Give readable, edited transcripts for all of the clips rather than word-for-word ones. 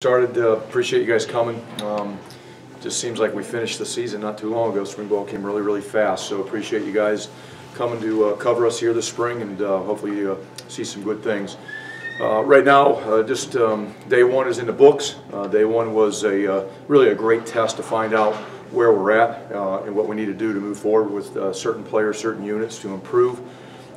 Started, appreciate you guys coming. Just seems like we finished the season not too long ago. Spring ball came really fast, so appreciate you guys coming to cover us here this spring, and hopefully see some good things. Right now, just day one is in the books. Day one was really a great test to find out where we're at and what we need to do to move forward with certain players, certain units to improve.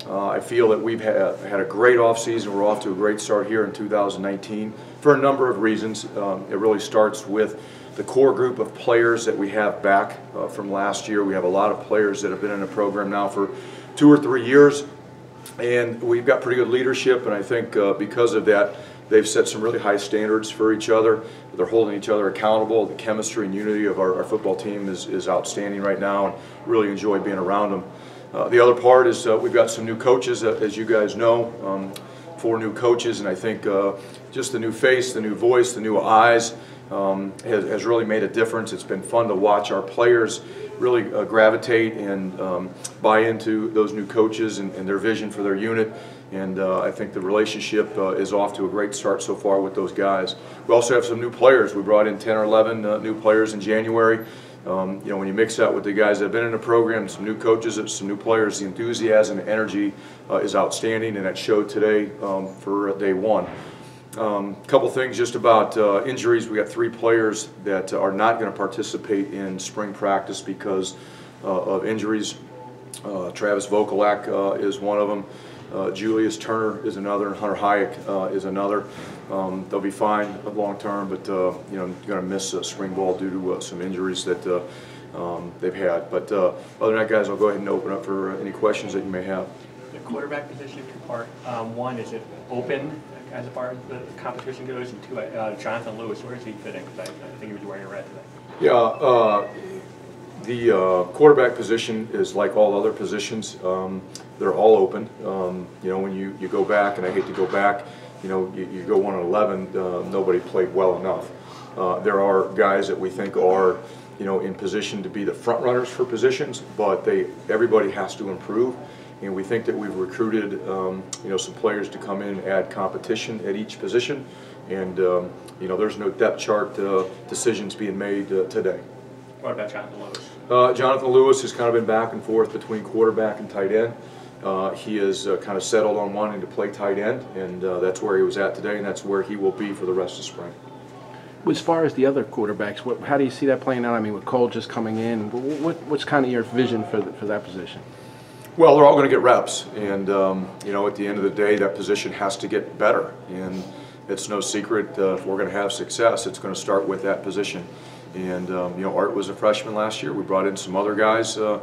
I feel that we've had a great offseason. We're off to a great start here in 2019 for a number of reasons. It really starts with the core group of players that we have back from last year. We have a lot of players that have been in the program now for 2 or 3 years, and we've got pretty good leadership, and I think because of that, they've set some really high standards for each other. They're holding each other accountable. The chemistry and unity of our football team is outstanding right now, and really enjoy being around them. The other part is we've got some new coaches, as you guys know, 4 new coaches, and I think just the new face, the new voice, the new eyes has really made a difference. It's been fun to watch our players really gravitate and buy into those new coaches and their vision for their unit, and I think the relationship is off to a great start so far with those guys. We also have some new players. We brought in 10 or 11 new players in January. You know, when you mix that with the guys that have been in the program, some new coaches, some new players, the enthusiasm and energy is outstanding, and that showed today for day one. Couple things just about injuries. We got 3 players that are not going to participate in spring practice because of injuries. Travis Vokalak is one of them. Julius Turner is another, and Hunter Hayek is another. They'll be fine long term, but you know, going to miss spring ball due to some injuries that they've had. But other than that, guys, I'll go ahead and open up for any questions that you may have. The quarterback position, 2 part. One, is it open as far as the competition goes? And 2, Jonathan Lewis, where is he fitting? Because I think he was wearing a red today. Yeah. The quarterback position is like all other positions. They're all open. You know, when you go back, and I hate to go back, you know, you go 1-11, nobody played well enough. There are guys that we think are, you know, in position to be the front runners for positions, but everybody has to improve. And we think that we've recruited, you know, some players to come in and add competition at each position. And you know, there's no depth chart decisions being made today. What about Jonathan Lewis? Jonathan Lewis has kind of been back and forth between quarterback and tight end. He has kind of settled on wanting to play tight end, and that's where he was at today, and that's where he will be for the rest of spring. As far as the other quarterbacks, how do you see that playing out? I mean, with Cole just coming in, what's kind of your vision for that position? Well, they're all going to get reps, and you know, at the end of the day, that position has to get better, and it's no secret if we're going to have success, it's going to start with that position. And you know, Art was a freshman last year. We brought in some other guys, you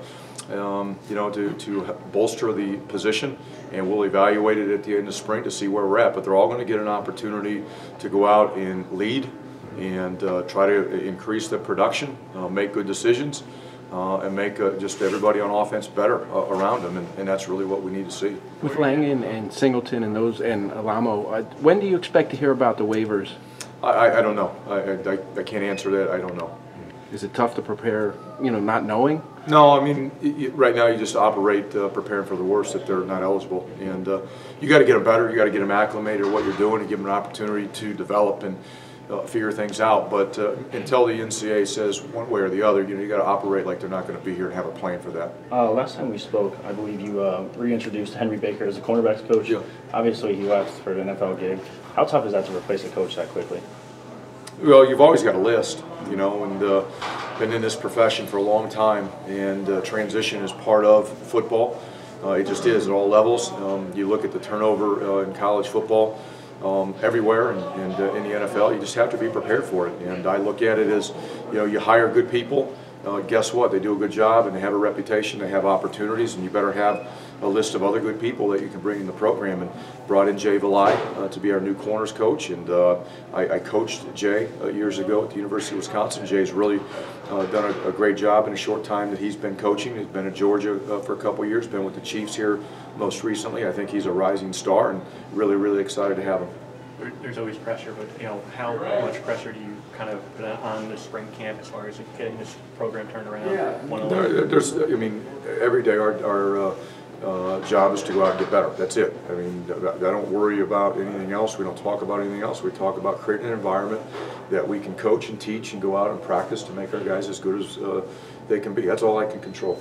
know, to bolster the position, and we'll evaluate it at the end of spring to see where we're at. But they're all going to get an opportunity to go out and lead and try to increase the production, make good decisions, and make just everybody on offense better around them, and that's really what we need to see. With Langen and Singleton and Alamo, when do you expect to hear about the waivers? I don't know. I can't answer that. I don't know. Is it tough to prepare, you know, not knowing? No, I mean, right now you just operate preparing for the worst if they're not eligible. And you got to get them better. You got to get them acclimated to what you're doing and give them an opportunity to develop and figure things out. But until the NCAA says one way or the other, you know, you got to operate like they're not going to be here and have a plan for that. Last time we spoke, I believe you reintroduced Henry Baker as a cornerbacks coach. Yeah. Obviously, he left for an NFL gig. How tough is that to replace a coach that quickly? Well, you've always got a list, you know, and been in this profession for a long time, and transition is part of football. It just is at all levels. You look at the turnover in college football everywhere, and in the NFL, you just have to be prepared for it. And I look at it as, you know, you hire good people. Guess what? They do a good job, and they have a reputation. They have opportunities, and you better have a list of other good people that you can bring in the program. And brought in Jay Valai to be our new corners coach, and I coached Jay years ago at the University of Wisconsin. Jay's really done a great job in a short time that he's been coaching. He's been at Georgia for a couple of years, been with the Chiefs here most recently. I think he's a rising star, and really excited to have him. There's always pressure, but you know, how much pressure do you kind of put on the spring camp as far as getting this program turned around? Yeah. There's, I mean, every day our job is to go out and get better. That's it. I mean, I don't worry about anything else. We don't talk about anything else. We talk about creating an environment that we can coach and teach and go out and practice to make our guys as good as they can be. That's all I can control.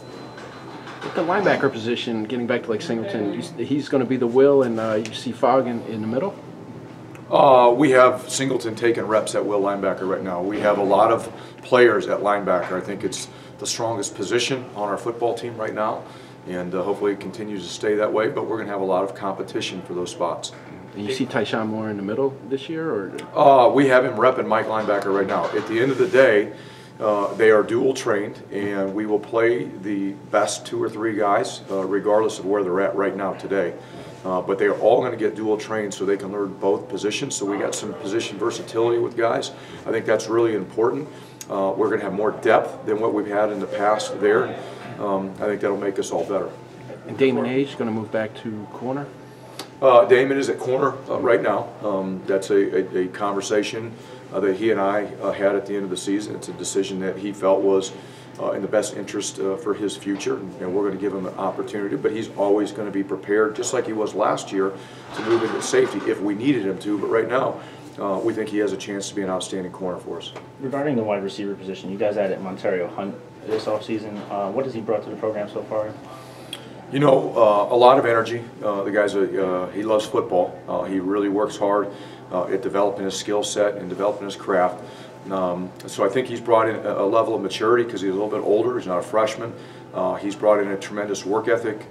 With the linebacker position, getting back to like Singleton, he's going to be the will, and you see Fogg in the middle? We have Singleton taking reps at will linebacker right now. We have a lot of players at linebacker. I think it's the strongest position on our football team right now, and hopefully it continues to stay that way, but we're going to have a lot of competition for those spots. And you see Tyshawn Moore in the middle this year? Or? We have him repping Mike linebacker right now. At the end of the day, they are dual trained, and we will play the best 2 or 3 guys regardless of where they're at right now today. But they are all going to get dual trained so they can learn both positions. So we got some position versatility with guys. I think that's really important. We're going to have more depth than what we've had in the past there. I think that'll make us all better. And Damon Age going to move back to corner? Damon is at corner right now. That's a conversation that he and I had at the end of the season. It's a decision that he felt was in the best interest for his future, and we're going to give him an opportunity, but he's always going to be prepared, just like he was last year, to move into safety if we needed him to. But right now, we think he has a chance to be an outstanding corner for us. Regarding the wide receiver position, you guys added Montario Hunt this offseason. What has he brought to the program so far? You know, a lot of energy. The guy's he loves football. He really works hard at developing his skill set and developing his craft. So I think he's brought in a level of maturity because he's a little bit older. He's not a freshman. He's brought in a tremendous work ethic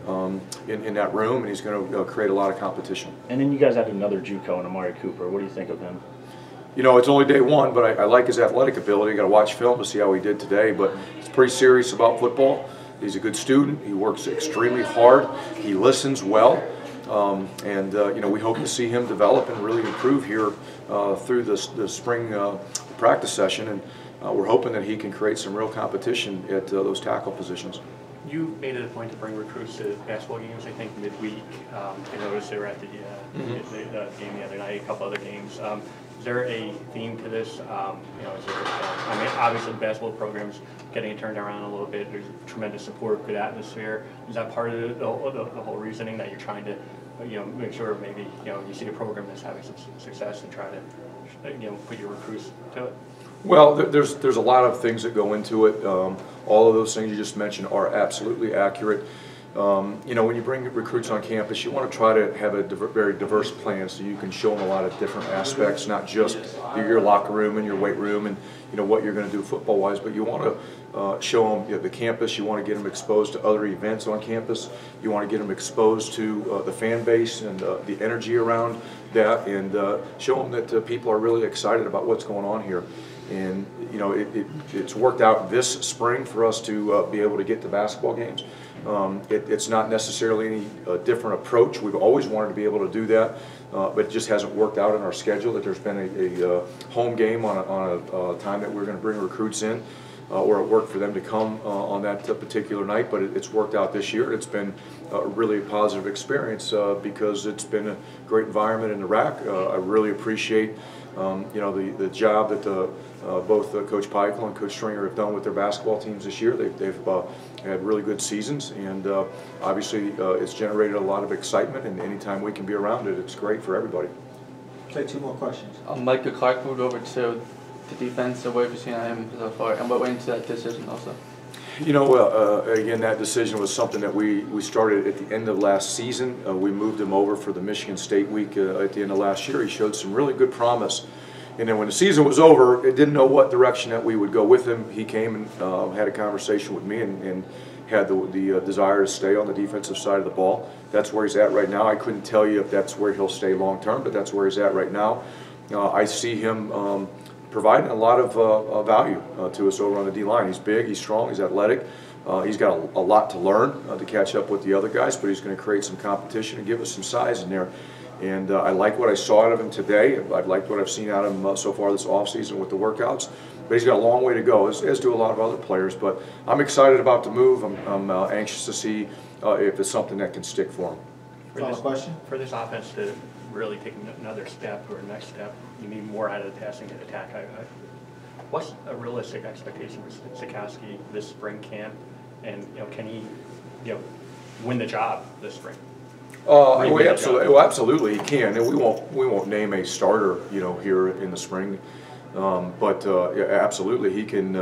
in that room, and he's going to create a lot of competition. And then you guys added another JUCO in Amari Cooper. What do you think of him? You know, it's only day one, but I like his athletic ability. I got to watch film to see how he did today, but he's pretty serious about football. He's a good student. He works extremely hard. He listens well. You know, we hope to see him develop and really improve here through the spring practice session, and we're hoping that he can create some real competition at those tackle positions. You made it a point to bring recruits to basketball games, I think, midweek. I noticed they were at the game the other night, a couple other games. Is there a theme to this? You know, is there, I mean, obviously the basketball program's getting it turned around a little bit. There's tremendous support, good atmosphere. Is that part of the whole reasoning that you're trying to, you know, make sure maybe, you know, you see a program that's having some success and try to, you know, put your recruits to it? Well, there's a lot of things that go into it. All of those things you just mentioned are absolutely accurate. You know, when you bring recruits on campus, you want to try to have a very diverse plan so you can show them a lot of different aspects, not just your locker room and your weight room and, you know, what you're going to do football-wise, but you want to show them, you know, the campus. You want to get them exposed to other events on campus. You want to get them exposed to the fan base and the energy around that, and show them that people are really excited about what's going on here. And, you know, it's worked out this spring for us to be able to get to basketball games. It's not necessarily any different approach. We've always wanted to be able to do that, but it just hasn't worked out in our schedule that there's been a home game on a time that we're going to bring recruits in, or it worked for them to come on that particular night, but it's worked out this year. It's been a really positive experience because it's been a great environment in the RAC. I really appreciate you know, the job that both Coach Peichel and Coach Stringer have done with their basketball teams this year. They've had really good seasons, and obviously it's generated a lot of excitement, and anytime we can be around it, it's great for everybody. Take 2 more questions. Michael Clark moved over to the defense, so what have you seen on him so far, and what went into that decision also? You know, again, that decision was something that we started at the end of last season. We moved him over for the Michigan State week at the end of last year. He showed some really good promise. And then when the season was over, it didn't know what direction that we would go with him. He came and had a conversation with me and had the desire to stay on the defensive side of the ball. That's where he's at right now. I couldn't tell you if that's where he'll stay long term, but that's where he's at right now. I see him providing a lot of value to us over on the D-line. He's big, he's strong, he's athletic. He's got a lot to learn to catch up with the other guys, but he's going to create some competition and give us some size in there. And I like what I saw out of him today. I've liked what I've seen out of him so far this offseason with the workouts. But he's got a long way to go, as do a lot of other players. But I'm excited about the move. I'm anxious to see if it's something that can stick for him. Final question? For this offense to really take another step or next step, you need more out of the passing attack. What's a realistic expectation for Sikowski this spring camp? And, you know, can he, you know, win the job this spring? Absolutely he can, and we won't name a starter, here in the spring, but yeah, absolutely he can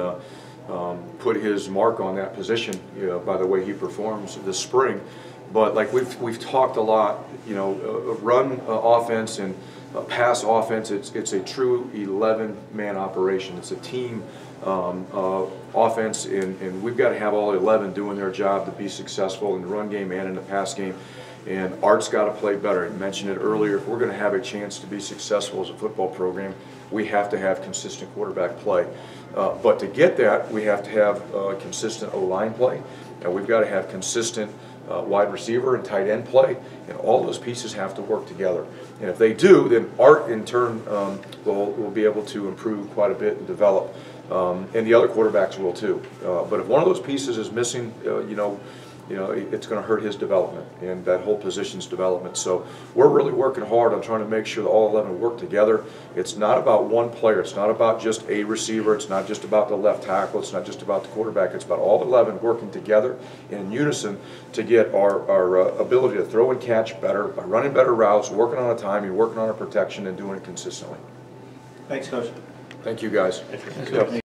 put his mark on that position, by the way he performs this spring. But like we've talked a lot, run offense and pass offense. It's a true 11-man operation. It's a team offense, and we've got to have all 11 doing their job to be successful in the run game and in the pass game. And Art's got to play better. I mentioned it earlier. If we're going to have a chance to be successful as a football program, we have to have consistent quarterback play. But to get that, we have to have consistent O-line play, and we've got to have consistent wide receiver and tight end play, and all those pieces have to work together. And if they do, then Art in turn will be able to improve quite a bit and develop, and the other quarterbacks will too. But if one of those pieces is missing, it's going to hurt his development and that whole position's development. So we're really working hard on trying to make sure that all 11 work together. It's not about one player. It's not about just a receiver. It's not just about the left tackle. It's not just about the quarterback. It's about all 11 working together in unison to get our ability to throw and catch better by running better routes, working on our timing, working on our protection, and doing it consistently. Thanks, Coach. Thank you, guys. Interesting. Yep.